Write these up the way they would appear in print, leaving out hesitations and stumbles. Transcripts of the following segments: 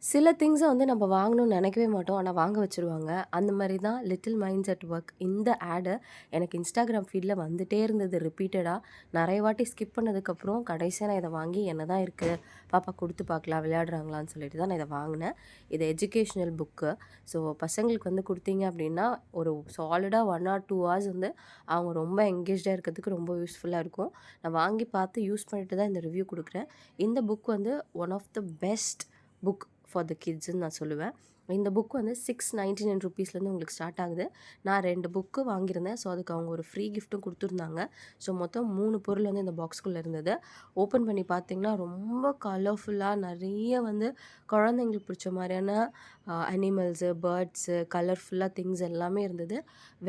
சில திங்ஸ வந்து நம்ம வாங்கணும்னு நெனைக்கவே மாட்டோம். ஆனா வாங்க வச்சுருவாங்க. அந்த மாரி தான் லிட்டில் மைண்ட்ஸ் அட் ஒர்க். இந்த ஆடு எனக்கு Instagram ஃபீட்ல வந்துட்டே இருந்தது ரிப்பீட்டடா. நெறைய வாட்டி ஸ்கிப் பண்ணதுக்கப்புறம் கடைசியா நான் இத வாங்கி என்னதான் இருக்கு, பாப்பாக்கு குடுத்து பார்க்கலாம் விளையாடுறாங்களான்னு சொல்லிட்டு தான் நான் இத வாங்குனேன். இது எஜுகேஷனல் புக்கு. ஸோ பசங்களுக்கு வந்து குடுத்தீங்க அப்டின்னா, ஒரு சாலிடா 1 ஆர் 2 ஹார்ஸ் வந்து அவங்க ரொம்ப எங்கேஜ்டா இருக்கிறதுக்கு ரொம்ப யூஸ்ஃபுல்லா இருக்கும். நான் வாங்கி பார்த்து யூஸ் பண்ணிட்டு தான் இந்த ரிவ்யூ குடுக்குறேன். இந்த புக் வந்து one of the best book for the கிட்ஸ்ன்னு நான் சொல்லுவேன். இந்த புக் வந்து ₹699 உங்களுக்கு ஸ்டார்ட் ஆகுது. நான் 2 புக்கு வாங்கியிருந்தேன். ஸோ, அதுக்கு அவங்க ஒரு ஃப்ரீ கிஃப்ட்டும் குடுத்துருந்தாங்க. ஸோ, மொத்தம் 3 பொருள் வந்து இந்த பாக்ஸ்க்குள்ள இருந்தது. ஓப்பன் பண்ணி பார்த்தீங்கன்னா, ரொம்ப கலர்ஃபுல்லா நெறைய வந்து குழந்தைங்களுக்கு பிடிச்ச மாரியான அனிமல்ஸு, பேர்ட்ஸு, கலர்ஃபுல்லா திங்ஸ் எல்லாமே இருந்தது.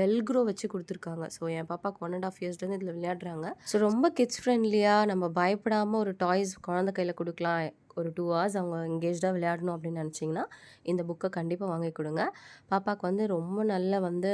வெல்க்ரோ வச்சு குடுத்துருக்காங்க. ஸோ, என் பாப்பாக்கு 1 1/2 இயர்ஸ்லேருந்து இதில விளையாடுறாங்க. ஸோ, ரொம்ப கிட்ஸ் ஃப்ரெண்ட்லியா நம்ம பயப்படாம ஒரு டாய்ஸ் குழந்தை கையில குடுக்கலாம். ஒரு 2 ஹார்ஸ் அவங்க எங்கேஜ்டா விளையாடணும் அப்படின்னு நினச்சிங்கன்னா, இந்த புக்க கண்டிப்பா வாங்கி குடுங்க. பாப்பாக்கு வந்து ரொம்ப நல்லா வந்து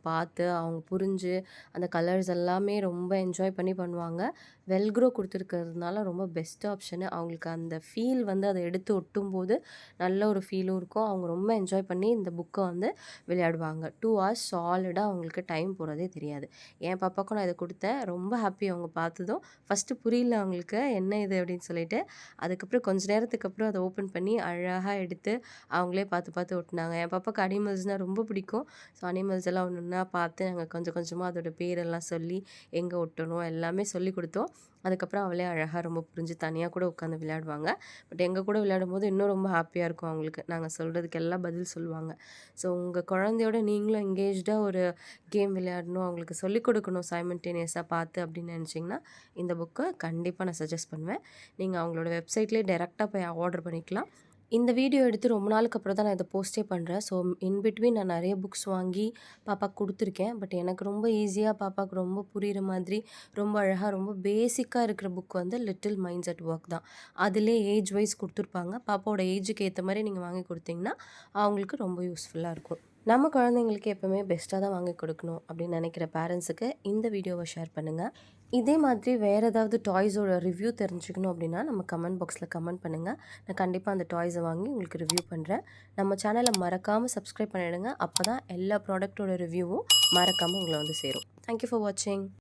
பார்த்து, அவங்க புரிஞ்சு, அந்த கலர்ஸ் எல்லாமே ரொம்ப என்ஜாய் பண்ணி பண்ணுவாங்க. வெல்க்ரோ குடுத்துருக்கிறதுனால ரொம்ப பெஸ்ட் ஆப்ஷனு. அவங்களுக்கு அந்த ஃபீல் வந்து அத எடுத்து ஒட்டும்போது, நல்ல ஒரு ஃபீலும் இருக்கும். அவங்க ரொம்ப என்ஜாய் பண்ணி இந்த புக்க வந்து விளையாடுவாங்க. 2 ஹார்ஸ் சாலிடா அவங்களுக்கு டைம் போறதே தெரியாது. என் பாப்பாக்கும் நான் இத குடுத்தேன். ரொம்ப ஹாப்பி அவங்க பார்த்ததும். ஃபர்ஸ்ட்டு புரியல அவங்களுக்கு, என்ன இது அப்படின்னு சொல்லிட்டு. அதுக்கப்புறம் கொஞ்ச நேரத்துக்கு அப்புறம் அத ஓப்பன் பண்ணி அழகா எடுத்து அவங்களே பார்த்து பார்த்து ஒட்டுனாங்க. என் பாப்பாக்கு அனிமல்ஸ்னா ரொம்ப பிடிக்கும். ஸோ அனிமல்ஸ் எல்லாம் ஒண்ணு ஒண்ணா பார்த்து நாங்க கொஞ்சம் கொஞ்சமா அதோட பேரெல்லாம் சொல்லி, எங்க ஒட்டணும் எல்லாமே சொல்லிக் குடுத்தோம். அதுக்கப்புறம் அவளே அழகா ரொம்ப புரிஞ்சு தனியா கூட உட்காந்து விளையாடுவாங்க. பட் எங்க கூட விளையாடும்போது இன்னும் ரொம்ப ஹாப்பியா இருக்கும் அவங்களுக்கு. நாங்க சொல்றதுக்கு எல்லாம் பதில் சொல்லுவாங்க. ஸோ உங்க குழந்தையோட நீங்களும் எங்கேஜ்டா ஒரு கேம் விளையாடணும், அவங்களுக்கு சொல்லிக் கொடுக்கணும் சைமல்டேனியஸா பார்த்து அப்படின்னு நினச்சிங்கன்னா, இந்த புக்க கண்டிப்பா நான் சஜெஸ்ட் பண்ணுவேன். நீங்க அவங்களோட வெப்சைட்லயே டைரக்ட்டா போய் ஆர்டர் பண்ணிக்கலாம். இந்த வீடியோ எடுத்து ரொம்ப நாளுக்கு அப்புறம் தான் நான் இத போஸ்ட்டே பண்றேன். ஸோ இன் பிட்வீன் நான் நெறைய புக்ஸ் வாங்கி பாப்பாக்கு குடுத்துருக்கேன். பட் எனக்கு ரொம்ப ஈஸியா பாப்பாக்கு ரொம்ப புரியிற மாதிரி, ரொம்ப அழகா, ரொம்ப பேசிக்கா இருக்கிற புக் வந்து லிட்டில் மைண்ட்ஸ் அட் ஒர்க் தான். அதிலயே ஏஜ் வைஸ் குடுத்துருப்பாங்க. பாப்பாவோட ஏஜுக்கு ஏத்த மாரி நீங்க வாங்கி குடுத்தீங்கன்னா, அவங்களுக்கு ரொம்ப யூஸ்ஃபுல்லா இருக்கும். நம்ம குழந்தைங்களுக்கு எப்பவுமே பெஸ்ட்டா தான் வாங்கி கொடுக்கணும் அப்படின்னு நினைக்கிற பேரண்ட்ஸுக்கு இந்த வீடியோவை ஷேர் பண்ணுங்க. இதே மாதிரி வேறு ஏதாவது டாய்ஸோட ரிவ்யூ தெரிஞ்சுக்கணும் அப்படின்னா நம்ம கமெண்ட் பாக்ஸில் கமெண்ட் பண்ணுங்கள். நான் கண்டிப்பாக அந்த டாய்ஸை வாங்கி உங்களுக்கு ரிவ்யூ பண்ணுறேன். நம்ம சேனலை மறக்காமல் சப்ஸ்கிரைப் பண்ணிடுங்க. அப்போ தான் எல்லா ப்ராடக்ட்டோட ரிவ்யூவும் மறக்காமல் உங்களை வந்து சேரும். தேங்க்யூ ஃபார் வாட்சிங்.